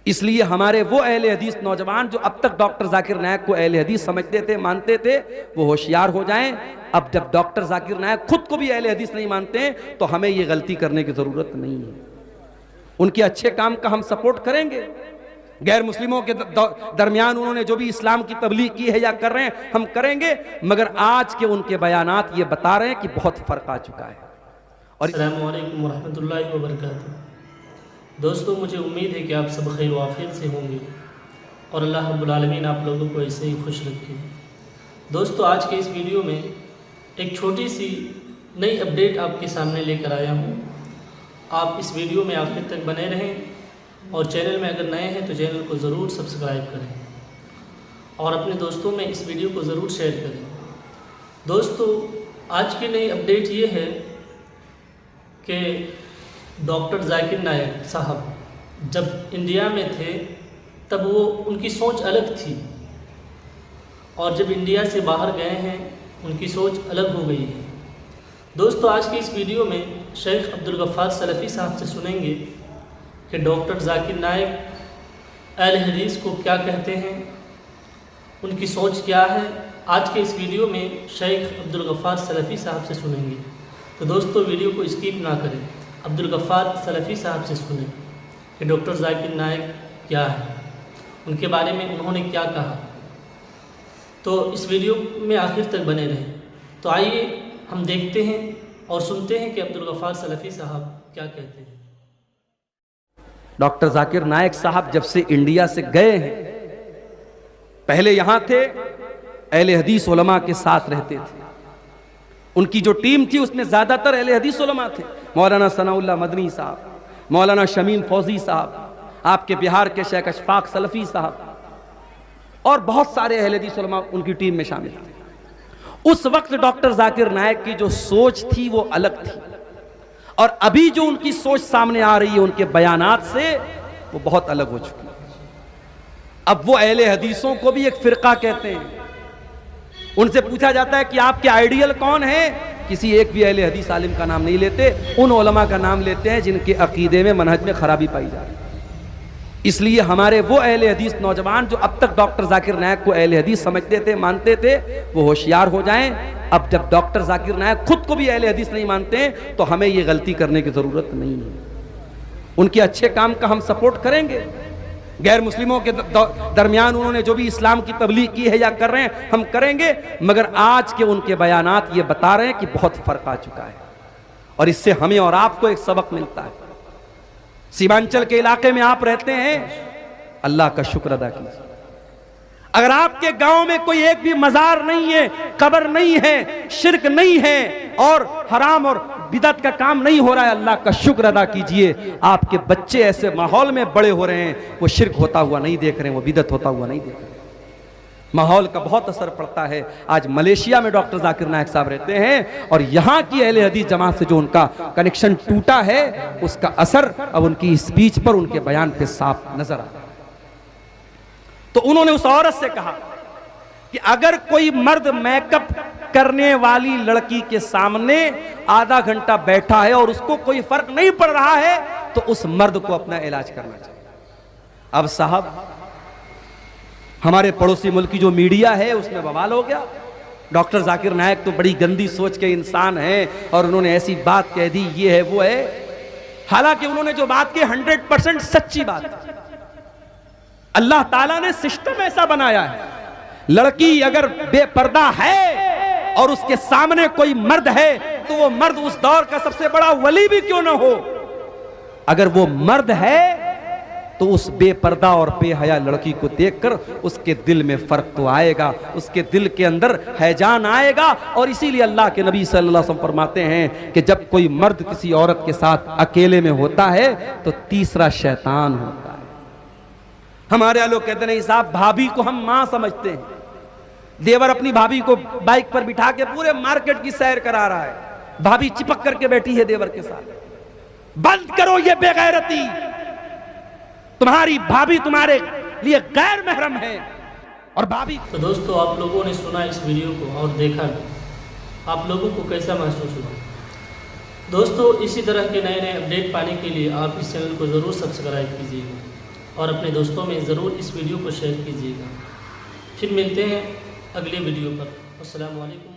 इसलिए हमारे वो अहले हदीस नौजवान जो अब तक डॉक्टर जाकिर नायक को अहले हदीस समझते थे, मानते थे, वो होशियार हो जाएं। अब जब डॉक्टर जाकिर नायक खुद को भी अहले हदीस नहीं मानते हैं तो हमें ये गलती करने की जरूरत नहीं है। उनके अच्छे काम का हम सपोर्ट करेंगे। गैर मुस्लिमों के दरमियान उन्होंने जो भी इस्लाम की तबलीग की है या कर रहे हैं हम करेंगे, मगर आज के उनके बयानात ये बता रहे हैं कि बहुत फर्क आ चुका है। और अस्सलामु अलैकुम वरहमतुल्लाहि वबरकातुहू। दोस्तों, मुझे उम्मीद है कि आप सब खैर व आफियत से होंगे और अल्लाह रब्बुल आलमीन आप लोगों को ऐसे ही खुश रखे। दोस्तों, आज के इस वीडियो में एक छोटी सी नई अपडेट आपके सामने लेकर आया हूँ। आप इस वीडियो में आखिर तक बने रहें और चैनल में अगर नए हैं तो चैनल को ज़रूर सब्सक्राइब करें और अपने दोस्तों में इस वीडियो को ज़रूर शेयर करें। दोस्तों, आज की नई अपडेट ये है कि डॉक्टर जाकिर नायक साहब जब इंडिया में थे तब वो उनकी सोच अलग थी और जब इंडिया से बाहर गए हैं उनकी सोच अलग हो गई है। दोस्तों, आज की इस वीडियो में शेख अब्दुल गफ्फार सलफ़ी साहब से सुनेंगे कि डॉक्टर जाकिर नायक अहले हदीस को क्या कहते हैं, उनकी सोच क्या है। आज के इस वीडियो में शेख अब्दुल गफ्फार सलफ़ी साहब से सुनेंगे। तो दोस्तों, वीडियो को स्किप ना करें, अब्दुल गफ्फार सलफ़ी साहब से सुने कि डॉक्टर जाकिर नायक क्या है, उनके बारे में उन्होंने क्या कहा। तो इस वीडियो में आखिर तक बने रहें। तो आइए हम देखते हैं और सुनते हैं कि अब्दुल गफ्फार सलफ़ी साहब क्या कहते हैं। डॉक्टर जाकिर नायक साहब जब से इंडिया से गए हैं, पहले यहां थे, अहले हदीस उलमा के साथ रहते थे। उनकी जो टीम थी उसमें ज़्यादातर अहले हदीस उलमा थे। मौलाना सनाउल्लाह मदनी साहब, मौलाना शमीम फौजी साहब, आपके बिहार के शेख अशफाक सलफ़ी साहब और बहुत सारे अहले हदीस उलमा उनकी टीम में शामिल थे। उस वक्त डॉक्टर जाकिर नायक की जो सोच थी वो अलग थी और अभी जो उनकी सोच सामने आ रही है उनके बयानात से, वो बहुत अलग हो चुकी है। अब वो अहले हदीसों को भी एक फ़िरका कहते हैं। उनसे पूछा जाता है कि आपके आइडियल कौन है, किसी एक भी अहले हदीस आलिम का नाम नहीं लेते, उन उलमा का नाम लेते हैं जिनके अकीदे में, मनहज में खराबी पाई जा रही है। इसलिए हमारे वो अहले हदीस नौजवान जो अब तक डॉक्टर जाकिर नायक को अहले हदीस समझते थे, मानते थे, वो होशियार हो जाएं। अब जब डॉक्टर जाकिर नायक खुद को भी अहले हदीस नहीं मानते हैं तो हमें ये गलती करने की जरूरत नहीं है। उनके अच्छे काम का हम सपोर्ट करेंगे। गैर मुस्लिमों के दरमियान उन्होंने जो भी इस्लाम की तबलीग की है या कर रहे हैं हम करेंगे, मगर आज के उनके बयानात ये बता रहे हैं कि बहुत फर्क आ चुका है और इससे हमें और आपको एक सबक मिलता है। सीमांचल के इलाके में आप रहते हैं, अल्लाह का शुक्र अदा कीजिए। अगर आपके गांव में कोई एक भी मजार नहीं है, कब्र नहीं है, शिरक नहीं है और हराम और बिदत का काम नहीं हो रहा है, अल्लाह का शुक्र अदा कीजिए। आपके बच्चे ऐसे माहौल में बड़े हो रहे हैं, वो शिरक होता हुआ नहीं देख रहे हैं, वो बिदत होता हुआ नहीं देख रहे हैं। माहौल का बहुत असर पड़ता है। आज मलेशिया में डॉक्टर जाकिर नायक साहब रहते हैं और यहाँ की अहले हदीस जमात से जो उनका कनेक्शन टूटा है उसका असर अब उनकी स्पीच पर, उनके बयान पे साफ नजर आता है। तो उन्होंने उस औरत से कहा कि अगर कोई मर्द मेकअप करने वाली लड़की के सामने आधा घंटा बैठा है और उसको कोई फर्क नहीं पड़ रहा है तो उस मर्द को अपना इलाज करना चाहिए। अब साहब, हमारे पड़ोसी मुल्क की जो मीडिया है उसमें बवाल हो गया। डॉक्टर जाकिर नायक तो बड़ी गंदी सोच के इंसान हैं और उन्होंने ऐसी बात कह दी, ये है वो है। हालांकि उन्होंने जो बात की 100% सच्ची बात है। अल्लाह ताला ने सिस्टम ऐसा बनाया है, लड़की अगर बेपर्दा है और उसके सामने कोई मर्द है तो वो मर्द उस दौर का सबसे बड़ा वली भी क्यों ना हो, अगर वो मर्द है तो उस बेपर्दा और बेहया लड़की को देखकर उसके दिल में फर्क तो आएगा, उसके दिल के अंदर हैजान आएगा। और इसीलिए अल्लाह के नबी सल्लल्लाहु अलैहि वसल्लम फरमाते हैं कि जब कोई मर्द किसी औरत के साथ अकेले में होता है तो तीसरा शैतान होता है। हमारे यहाँ लोग कहते नहीं साहब, भाभी को हम माँ समझते हैं। देवर अपनी भाभी को बाइक पर बिठा के पूरे मार्केट की सैर करा रहा है, भाभी चिपक करके बैठी है देवर के साथ। बंद करो ये बेगैरती, तुम्हारी भाभी तुम्हारे लिए गैर महरम है और भाभी। तो दोस्तों, आप लोगों ने सुना इस वीडियो को और देखा, आप लोगों को कैसा महसूस हुआ? दोस्तों, इसी तरह के नए नए अपडेट पाने के लिए आप इस चैनल को ज़रूर सब्सक्राइब कीजिएगा और अपने दोस्तों में ज़रूर इस वीडियो को शेयर कीजिएगा। फिर मिलते हैं अगले वीडियो पर। अस्सलामु अलैकुम।